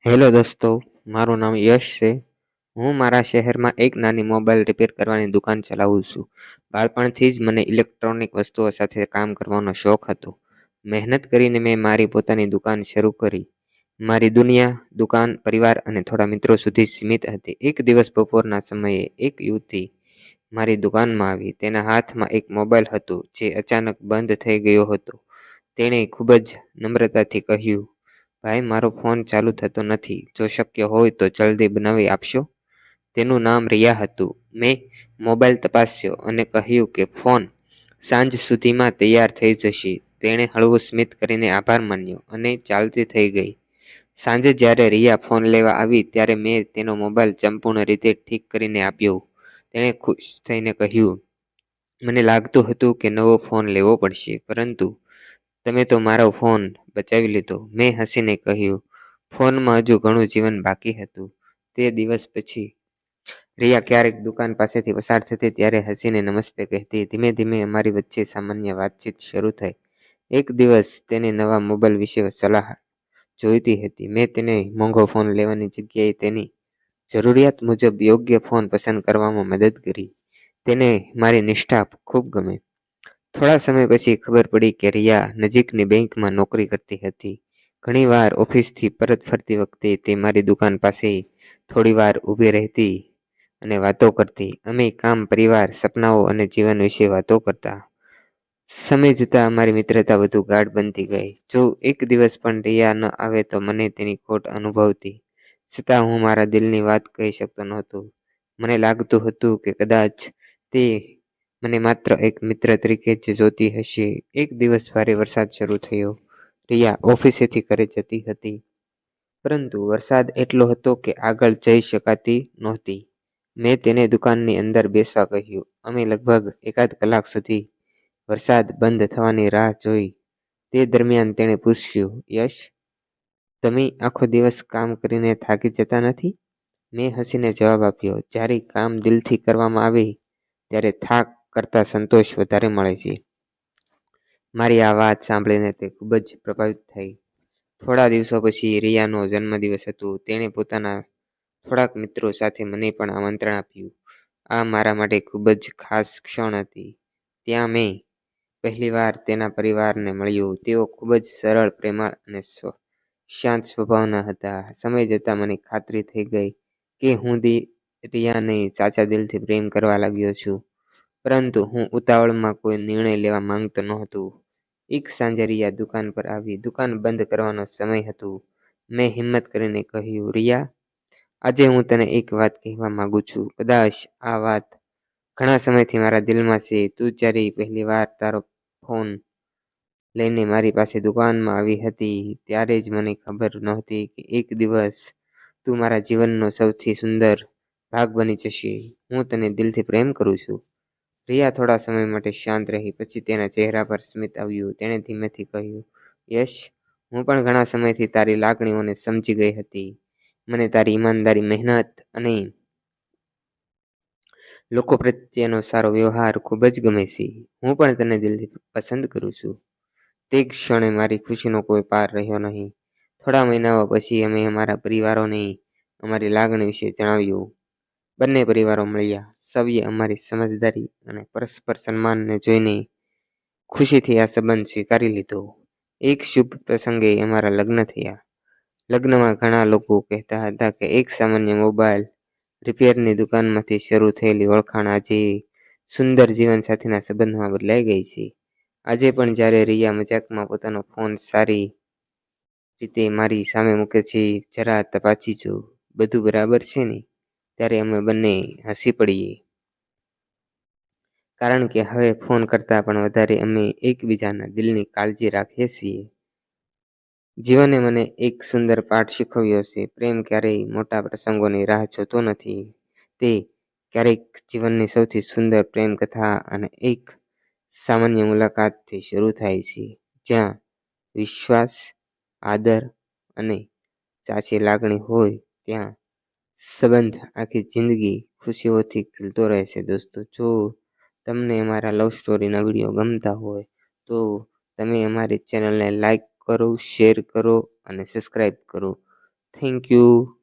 Hello દોસ્તો, મારું નામ યશ છે. હું મારા શહેરમાં એક નાની મોબાઈલ રિપેર કરવાની દુકાન ચલાવું છું. બાળપણથી જ મને ઇલેક્ટ્રોનિક વસ્તુઓ સાથે કામ કરવાનો શોખ હતો. મહેનત કરીને મેં મારી પોતાની દુકાન શરૂ કરી. મારી દુનિયા, દુકાન, પરિવાર અને થોડા મિત્રો સુધી સીમિત હતી. એક દિવસ બપોરના સમયે એક યુવતી મારી દુકાનમાં આવી. તેના હાથમાં એક મોબાઈલ હતો જે અચાનક બંધ થઈ ગયો હતો. તેણે ખૂબ જ નમ્રતાથી કહ્યું, ભાઈ, મારો ફોન ચાલુ થતો નથી. જો શક્ય હોય તો જલ્દી બનાવી આપશો. તેનું નામ રિયા હતું. મેં મોબાઈલ તપાસ્યો અને કહ્યું કે ફોન સાંજ સુધીમાં તૈયાર થઈ જશે. તેણે હળવું સ્મિત કરીને આભાર માન્યો અને ચાલતી થઈ ગઈ. સાંજે જ્યારે રિયા ફોન લેવા આવી ત્યારે મેં તેનો મોબાઈલ સંપૂર્ણ રીતે ઠીક કરીને આપ્યો. તેણે ખુશ થઈને કહ્યું, મને લાગતું હતું કે નવો ફોન લેવો પડશે, પરંતુ તમે તો મારો ફોન બચાવી લીધો. મેં હસીને કહ્યું, ફોનમાં હજુ ઘણું જીવન બાકી હતું. તે દિવસ પછી રિયા ક્યારેક દુકાન પાસેથી પસાર થતી ત્યારે હસીને નમસ્તે કહેતી. ધીમે ધીમે અમારી વચ્ચે સામાન્ય વાતચીત શરૂ થઈ. એક દિવસ તેને નવા મોબાઈલ વિશે સલાહ જોઈતી હતી. મેં તેને મોંઘો ફોન લેવાની જગ્યાએ તેની જરૂરિયાત મુજબ યોગ્ય ફોન પસંદ કરવામાં મદદ કરી. તેને મારી નિષ્ઠા ખૂબ ગમી. થોડા સમય પછી ખબર પડી કે રિયા નજીકની બેંકમાં નોકરી કરતી હતી. ઘણીવાર ઓફિસથી પરત ફરતી વખતે તે મારી દુકાન પાસે થોડી વાર ઊભી રહેતી અને વાતો કરતી. અમે કામ, પરિવાર, સપનાઓ અને જીવન વિશે વાતો કરતા. સમય જતાં અમારી મિત્રતા વધુ ગાઢ બનતી ગઈ. જો એક દિવસ પણ રિયા ન આવે તો મને તેની ખોટ અનુભવતી. છતાં હું મારા દિલની વાત કહી શકતો નહોતો. મને લાગતું હતું કે કદાચ તે મને માત્ર એક મિત્ર તરીકે જ જોતી હશે. એક દિવસ ભારે વરસાદ શરૂ થયો. રિયા ઓફિસેથી ઘરે જતી હતી, પરંતુ વરસાદ એટલો હતો કે આગળ જઈ શકાતી નહોતી. મેં તેને દુકાનની અંદર બેસવા કહ્યું. અમે લગભગ એકાદ કલાક સુધી વરસાદ બંધ થવાની રાહ જોઈ. તે દરમિયાન તેણે પૂછ્યું, યશ, તમે આખો દિવસ કામ કરીને થાકી જતા નથી? મેં હસીને જવાબ આપ્યો, જ્યારે કામ દિલથી કરવામાં આવે ત્યારે થાક કરતાં સંતોષ વધારે મળે છે. મારી આ વાત સાંભળીને તે ખૂબ જ પ્રભાવિત થઈ. થોડા દિવસો પછી રિયાનો જન્મદિવસ હતો. તેણે પોતાના થોડાક મિત્રો સાથે મને પણ આમંત્રણ આપ્યું. આ મારા માટે ખૂબ જ ખાસ ક્ષણ હતી. ત્યાં મેં પહેલીવાર તેના પરિવારને મળ્યો. તેઓ ખૂબ જ સરળ, પ્રેમાળ અને શાંત સ્વભાવના હતા. સમય જતાં મને ખાતરી થઈ ગઈ કે હું રિયાને સાચા દિલથી પ્રેમ કરવા લાગ્યો છું, પરંતુ હું ઉતાવળમાં કોઈ નિર્ણય લેવા માંગતો નહોતો. એક સાંજે રિયા દુકાન પર આવી. દુકાન બંધ કરવાનો સમય હતો. મેં હિંમત કરીને કહ્યું, રિયા, આજે હું તને એક વાત કહેવા માંગુ છું. કદાચ આ વાત ઘણા સમયથી મારા દિલમાં છે. તું જ્યારે પહેલીવાર તારો ફોન લઈને મારી પાસે દુકાનમાં આવી હતી ત્યારે જ મને ખબર નહોતી કે એક દિવસ તું મારા જીવનનો સૌથી સુંદર ભાગ બની જશે. હું તને દિલથી પ્રેમ કરું છું. રિયા થોડા સમય માટે શાંત રહી. પછી તેના ચહેરા પર સ્મિત આવ્યું. તેણે ધીમેથી કહ્યું, યશ, હું પણ ઘણા સમયથી તારી લાગણીઓને સમજી ગઈ હતી. મને તારી ઈમાનદારી, મહેનત અને લોકો પ્રત્યેનો સારો વ્યવહાર ખૂબ જ ગમે છે. હું પણ તને દિલથી પસંદ કરું છું. તે ક્ષણે મારી ખુશીનો કોઈ પાર રહ્યો નહીં. થોડા મહિનાઓ પછી અમે અમારા પરિવારોને અમારી લાગણી વિશે જણાવ્યું. બંને પરિવારો મળ્યા. સૌએ અમારી સમજદારી અને પરસ્પર સન્માનને જોઈને ખુશીથી આ સંબંધ સ્વીકારી લીધો. એક શુભ પ્રસંગે અમારા લગ્ન થયા. લગ્નમાં ઘણા લોકો કહેતા હતા કે એક સામાન્ય મોબાઈલ રિપેરની દુકાનમાંથી શરૂ થયેલી ઓળખાણ આજે સુંદર જીવનસાથીના સંબંધમાં બદલાઈ ગઈ છે. આજે પણ જ્યારે રિયા મજાકમાં પોતાનો ફોન સારી રીતે મારી સામે મૂકે છે, જરા તપાસી જો, બધું બરાબર છે ને, ત્યારે અમે બંને હસી પડીએ. કારણ કે હવે ફોન કરતાં પણ વધારે અમે એકબીજાના દિલની કાળજી રાખીએ છીએ. જીવને મને એક સુંદર પાઠ શીખવ્યો છે. પ્રેમ ક્યારેય મોટા પ્રસંગોની રાહ જોતો નથી. તે ક્યારેક જીવનની સૌથી સુંદર પ્રેમ કથા અને એક સામાન્ય મુલાકાતથી શરૂ થાય છે. જ્યાં વિશ્વાસ, આદર અને સાચી લાગણી હોય ત્યાં સંબંધ આખી જિંદગી ખુશીઓથી ખીલતો રહે છે. દોસ્તો, જો તમને અમારા લવ સ્ટોરીના વિડીયો ગમતા હોય તો તમે અમારી ચેનલને લાઈક કરો, શેર કરો અને સબસ્ક્રાઈબ કરો. Thank you.